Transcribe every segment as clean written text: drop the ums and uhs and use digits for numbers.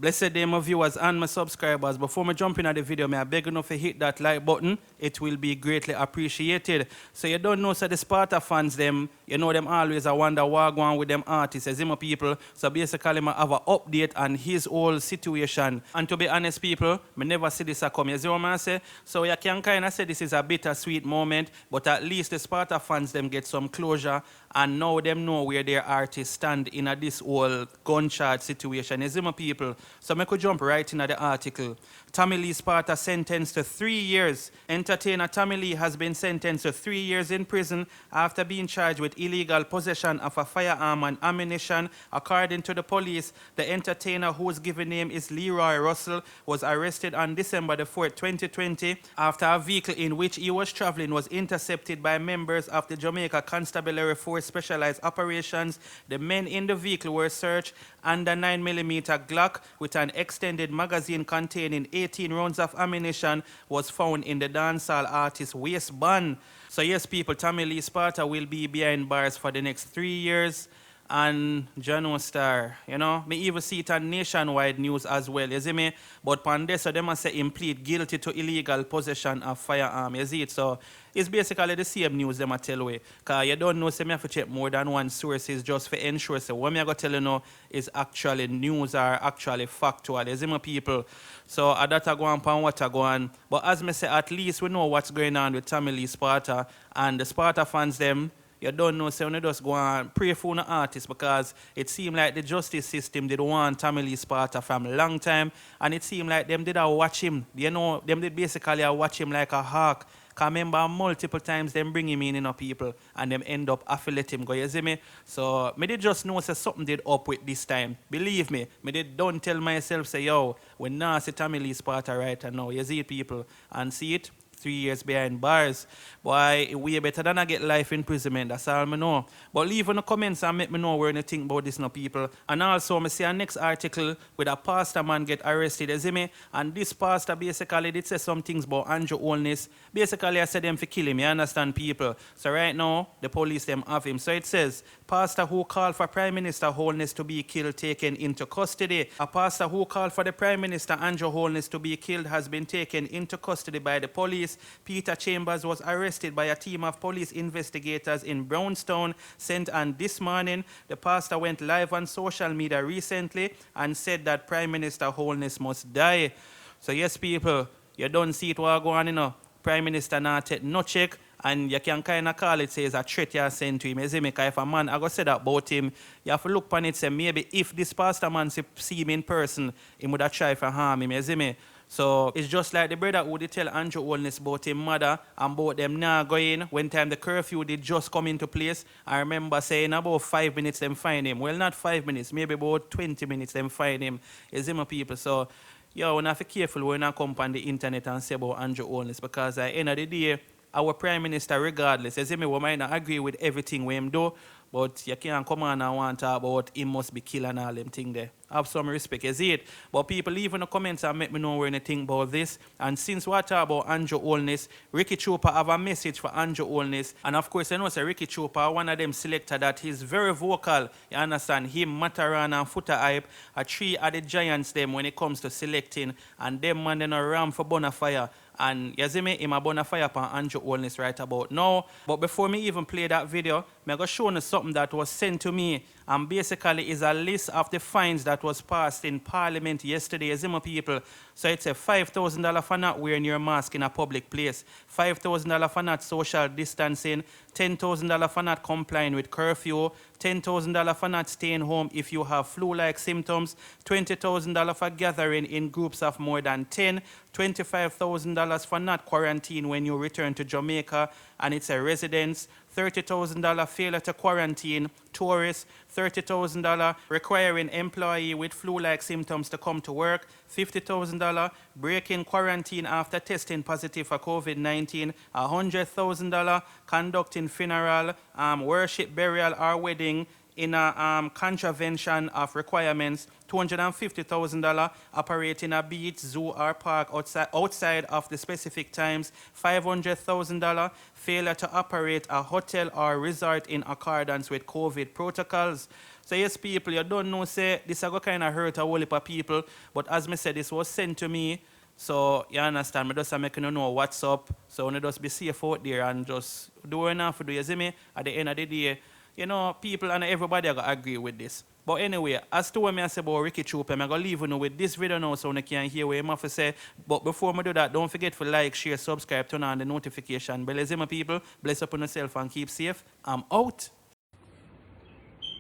Blessed day, my viewers and my subscribers. Before me jump into the video, I beg you to hit that like button. It will be greatly appreciated. So you don't know, so the Sparta fans, them, you know them always I wonder what going on with them artists, as my people. So basically, I have an update on his whole situation. And to be honest, people, I never see this come. You see what I say? So you can kind of say this is a bittersweet moment, but at least the Sparta fans, them get some closure. And now them know where their artists stand in this whole gunshot situation. You see my people? So I could jump right into the article. Tommy Lee Sparta sentenced to 3 years. Entertainer Tommy Lee has been sentenced to 3 years in prison after being charged with illegal possession of a firearm and ammunition. According to the police, the entertainer, whose given name is Leroy Russell, was arrested on December the 4th, 2020, after a vehicle in which he was traveling was intercepted by members of the Jamaica Constabulary Force Specialized Operations. The men in the vehicle were searched, and a 9mm Glock with an extended magazine containing 18 rounds of ammunition was found in the dancehall artist's waistband. So yes, people, Tommy Lee Sparta will be behind bars for the next 3 years. And Jano Star, you know, me even see it on nationwide news as well, you see me? But Pandesa, so they must say him plead guilty to illegal possession of firearm, you see it? So it's basically the same news them I tell away. Because you don't know, say me have to check more than one sources just for ensure, so what me I go tell you now is actually news or actually factual, you see my people? So that I go on and what I go on. But as me say, at least we know what's going on with Tommy Lee Sparta, and the Sparta fans them, you don't know, so you just go and pray for an artist, because it seemed like the justice system did want Tommy Lee Sparta from a long time, and it seemed like them did watch him. You know, them did basically watch him like a hawk. Because remember, multiple times them bring him in, you know, people, and them end up affiliate him, go, you see me? So, me did just know say something did up with this time. Believe me, me did don't tell myself, say, yo, we now see Tommy Lee Sparta right now. You see it, people, and see it? 3 years behind bars. Boy, way better than I get life imprisonment. That's all I know. But leave in the comments and make me know where you think about this now, people. And also, I see a next article with a pastor man get arrested, you see me? And this pastor basically did say some things about Andrew Holness. Basically, I said them for kill him, you understand, people? So right now, the police them have him. So it says, pastor who called for Prime Minister Holness to be killed taken into custody. A pastor who called for the Prime Minister Andrew Holness to be killed has been taken into custody by the police. Peter Chambers was arrested by a team of police investigators in Brownstown, sent on this morning. The pastor went live on social media recently and said that Prime Minister Holness must die. So yes, people, you don't see it what going on, you know. Prime Minister not take no check, and you can kind of call it, say, it's a threat you sent to him. You see me? Because if a man, I go say that about him, you have to look upon it, say, maybe if this pastor man see him in person, he would have tried to harm him. You see me? So it's just like the brother who did tell Andrew Holness about his mother and about them now going when time the curfew did just come into place. I remember saying about 5 minutes them find him. Well, not 5 minutes, maybe about 20 minutes them find him. You see my people? So, yo, we have to be careful when I come on the internet and say about Andrew Holness, because at the end of the day, our Prime Minister, regardless, you see me, we might not agree with everything we do, but you can't come on and want to talk about he must be killing all them things there. Have some respect, you see it? But people leave in the comments and make me know where you think about this. And since we talk about Andrew Holness, Ricky Trooper have a message for Andrew Holness. And of course, you know, say Ricky Trooper, one of them selector that he's very vocal. You understand? Him, Mataran and Footer Hype are three of the giants them when it comes to selecting. And them man, they no ram for Bonafire. And you see me, I'm a bonafire upon Andrew Holness right about now. But before me even play that video, I'm going to show you something that was sent to me. And basically is a list of the fines that was passed in Parliament yesterday. You see my people? So it's a $5,000 for not wearing your mask in a public place, $5,000 for not social distancing, $10,000 for not complying with curfew, $10,000 for not staying home if you have flu-like symptoms, $20,000 for gathering in groups of more than 10, $25,000 for not quarantine when you return to Jamaica and it's a residence, $30,000 failure to quarantine, tourists, $30,000 requiring employee with flu-like symptoms to come to work, $50,000 breaking quarantine after testing positive for COVID-19, $100,000 conducting funeral, worship, burial, or wedding in a contravention of requirements, $250,000, operating a beach, zoo, or park outside of the specific times, $500,000, failure to operate a hotel or resort in accordance with COVID protocols. So yes, people, you don't know, say, this is kind of hurt a whole heap of people, but as I said, this was sent to me, so you understand, me just making you know what's up, so you just be safe out there and just do enough to do, you see me, at the end of the day, you know, people and everybody are going to agree with this. But anyway, as to what I say about Ricky Troop, I'm going to leave you with this video now so you can hear what I'm have to say. But before I do that, don't forget to like, share, subscribe, turn on the notification bell. You see my people, bless up on yourself and keep safe. I'm out.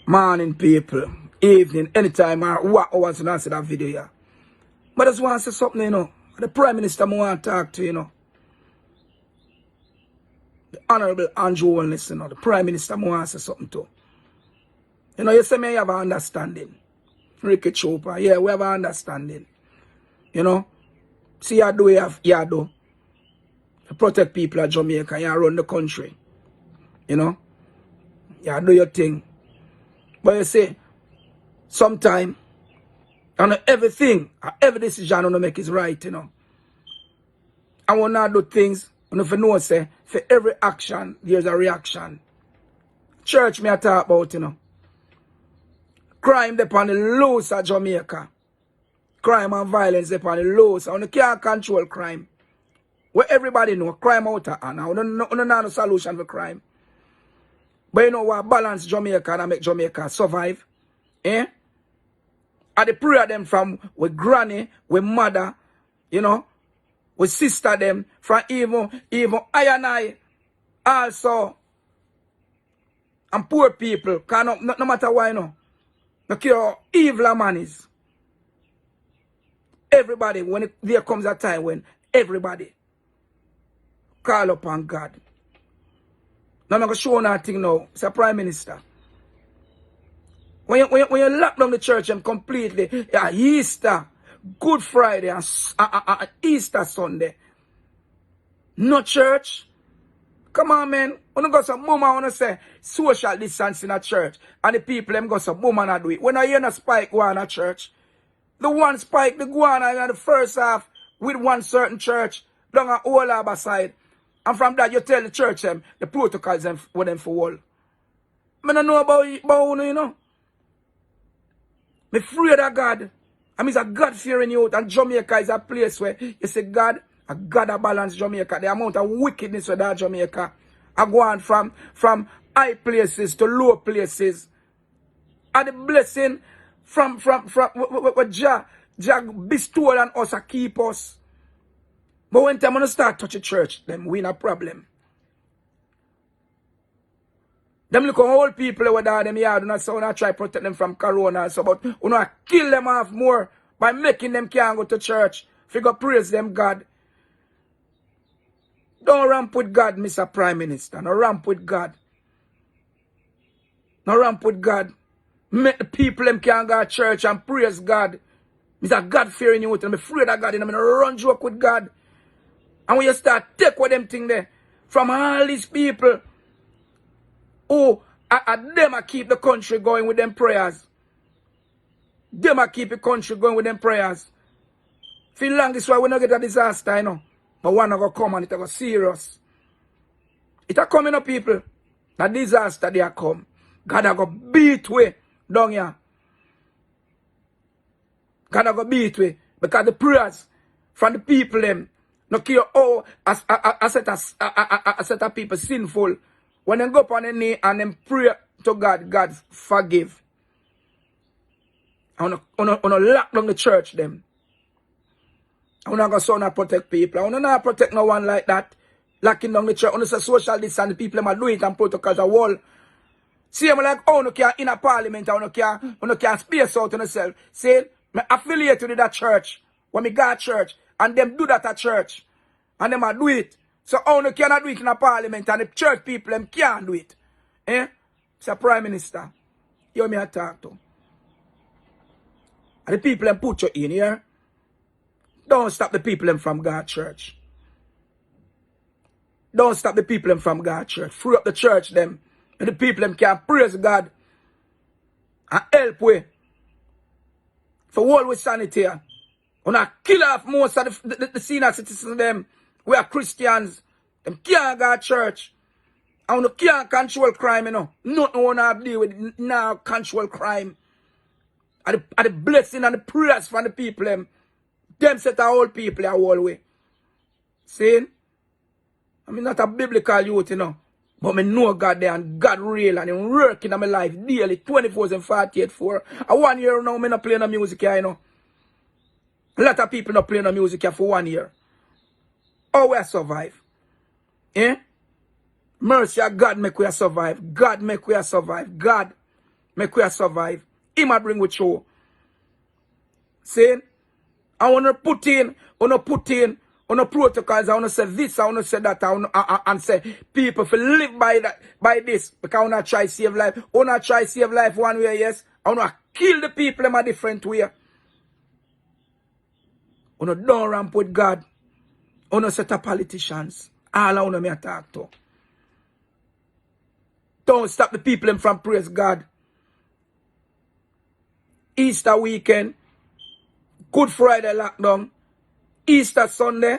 Morning, people. Evening, anytime, or what hours you see that video here. But I just want to say something, you know. The Prime Minister I want to talk to, you know. The Honorable Andrew Holness, you know. The Prime Minister I want to say something to. You know, you say me have an understanding. Ricky Chopper, yeah, we have an understanding. You know. See, you do, you do. To protect people of Jamaica, you run the country. You know. You do your thing. But you see, sometime, and everything, every decision I want to make is right, you know. I want to do things, and if you know, say, for every action, there's a reaction. Church me I talk about, you know. Crime upon the loose of Jamaica. Crime and violence upon the loose. And you can't control crime. Where everybody know, crime out of hand. I don't know no solution for crime. But you know what, balance Jamaica and make Jamaica survive. Eh? I the pray them from with granny, with mother, you know, with sister them, from even I and I also. And poor people, no matter why, no. No care how evil a man is. Everybody, when there comes a time when everybody call upon God. Now I'm going to show you nothing now. It's a Prime Minister. When you lock down the church and completely, Easter, Good Friday, and Easter Sunday, no church. Come on, man. When you go some mama, I want to say social distancing at church. And the people, them go some mama and do it. When I hear a spike go on at church, the one spike, the go on in the first half with one certain church, down a whole other side. And from that, you tell the church them, the protocols them, with them for all. I don't know about you know. I'm afraid of God. I mean, it's a God-fearing youth. And Jamaica is a place where you say, God, a God that balance Jamaica. The amount of wickedness with that Jamaica. I go on from high places to low places. And the blessing from what Jah bestowed on us to keep us. But when time I start touching church, then we in a problem. Them look at old people over there, them yard, and so I try to protect them from corona. So, but you know, kill them off more by making them can't go to church. Figure praise them God. Don't ramp with God, Mr. Prime Minister. No ramp with God. No ramp with God. Make the people them can't go to church and praise God. Mr. God-fearing youth, I'm afraid of God, and I'm going to run joke with God. And when you start take what them thing there from all these people who them a keep the country going with them prayers. Them a keep the country going with them prayers. Feel long this why we not get a disaster, you know. But one go come and it go serious. It a coming up, people. The disaster they a come. God a go beat way down here. God a go beat way. Because the prayers from the people them no care how a set of people sinful. When they go up on their knee and then pray to God, God forgive. I want to lock down the church them. I want to go so not protect people. I want to not protect no one like that. Locking down the church. I want to say social distance. People are doing it and protocols a wall. See, I'm like, oh, no care in a parliament. I no care space out on yourself. See, I'm affiliated with that church. When me go to church. And them do that at church. And them do it. So how no cannot do it in a parliament and the church people them can't do it. Eh? It's a Prime Minister. You me a talk to. And the people them put you in here. Don't stop the people them from God church. Don't stop the people them from God church. Free up the church them. And the people them can praise God. and help we for all with sanity. We not kill off most of the senior citizens them. We are Christians. Them can't go to church. And we can't control crime, you know. Nothing we want to deal with now control crime. And the blessing and the prayers from the people them set our old people a whole way. See? I mean, not a biblical youth, you know. But I know God there and God real and Him working in my life daily, 24 and 48 for. And 1 year now, I'm not playing no music here, you know. A lot of people not playing no music here for 1 year. How we survive? Eh? Mercy of God make we survive. God make we survive. God make we survive. He might bring with you. See? I want to put in protocols. I want to say this, I want to say that, and say people for live by this. Because I want to try save life. I want to try save life one way, yes. I want to kill the people in a different way. I want to don't ramp with God. I want to set up politicians. All I want to me talk to. Don't stop the people from praise God. Easter weekend, Good Friday lockdown, Easter Sunday,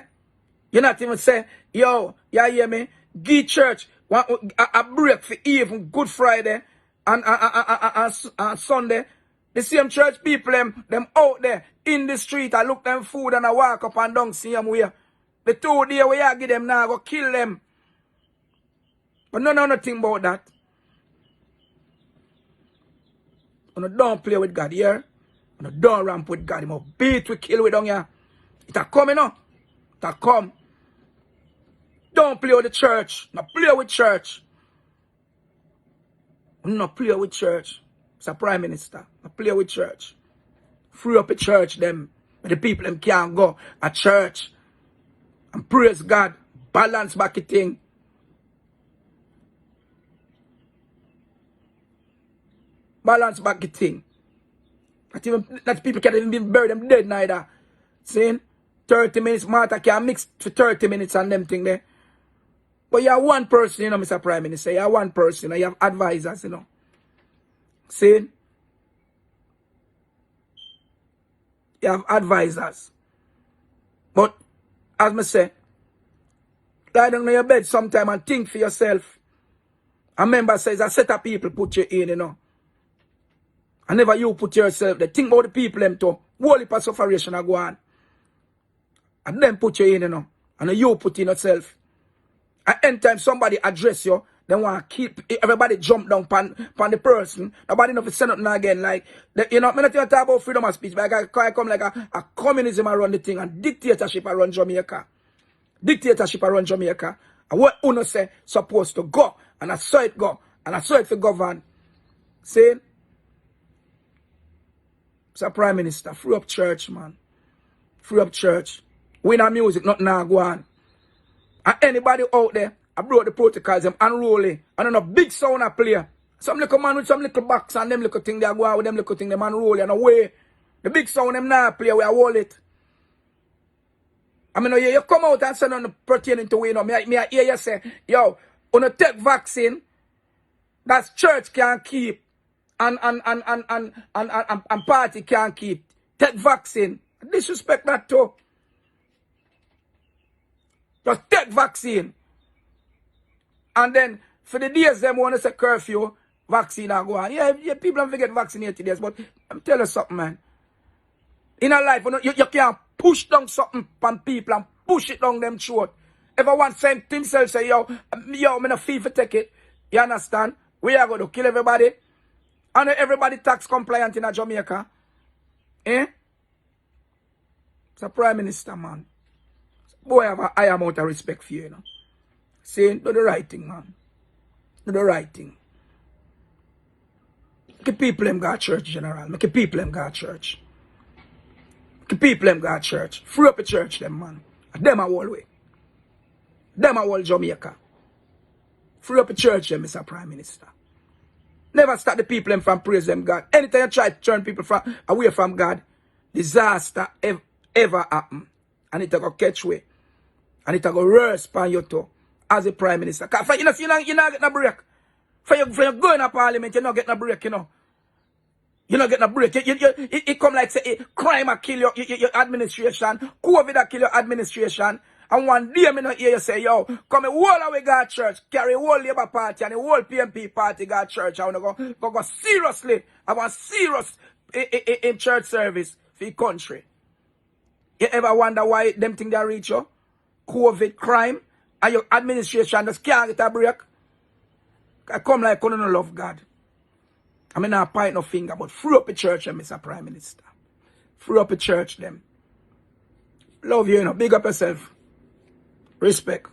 you not even say, yo, you hear me? Give church a break for even Good Friday and Sunday. The same church people, them out there in the street, I look them food and I walk up and down, see them where. The 2 days where I give them now, go kill them. But nothing about that. Don't play with God here. Don't ramp with God. You must beat we kill with down here. It'll come, you know. It'll come. Don't play with the church. No play with church. No play with church. It's a prime minister. No play with church. Free up a church them. The people them can't go a church. And praise God. Balance back the thing. Balance back the thing. That people can't even be buried them dead neither. See? 30 minutes, Martha can mix for 30 minutes and them thing there. But you have one person, you know, Mr. Prime Minister. You have one person, and you have advisors, you know. See? You have advisors. But, as I say, lie down on your bed sometime and think for yourself. A member says, a set of people put you in, you know. And never you put yourself there. Think about the people them too. Whole heap of sufferation are go on. And then put you in, you know. And you put in yourself. And anytime somebody address you, they want to keep everybody jump down pan the person. Nobody know if say nothing again. Like, you know, I'm not even talk about freedom of speech, but I come like a communism around the thing and dictatorship around Jamaica. Dictatorship around Jamaica. And what UNO say supposed to go. And I saw it go. And I saw it for govern. See? It's a prime minister. Free up church, man. Free up church. We not music, nothing now go on. And anybody out there, I brought the protocols, them unrolling. And then a big sound I play. Some little man with some little box and them little thing they go on with them little thing, them unrolling and away. The big sound them now play, we hold it. I mean, you come out and say nothing pertaining to we, you know. Me I hear you say, yo, on a take vaccine, that's church can't keep. And party can't keep. Take vaccine. Disrespect that too. Just take vaccine. And then for the days them want to say curfew, vaccine are go on. Yeah, people don't get vaccinated yes, but I'm telling you something, man. In a life, you can't push down something on people and push it down them throat. Everyone same himself say, yo, I'm not feel for take it. You understand? We are going to kill everybody. And everybody tax compliant in Jamaica. Eh? It's a prime minister, man. Boy, I have a high amount of respect for you, you know. Saying, do the right thing, man. Do the right thing. Make people them go to church, general. Make people them go to church. Make people them go to church. Free up the church, them, man. And them a whole way. Them a whole Jamaica. Free up the church, them, Mr. Prime Minister. Never stop the people them from praise them God. Anytime you try to turn people away from God, disaster ever happen. And it will go catch way. And it will go worse upon you too. As a prime minister. Because you not get no break. For you going to parliament, you not get no break, you know. You not getting a break. It come like say crime a kill your administration, COVID a kill your administration. And one day me not hear you say, yo, come a whole away God church, carry whole Labour Party and the whole PMP party God church. I want to go seriously. I want serious in church service for the country. You ever wonder why them things they reach you? COVID, crime, and your administration just can't get a break? I come like you don't love God. I mean, I point no finger, but free up the church, Mr. Prime Minister. Free up the church, them. Love you, you know. Big up yourself. Respect.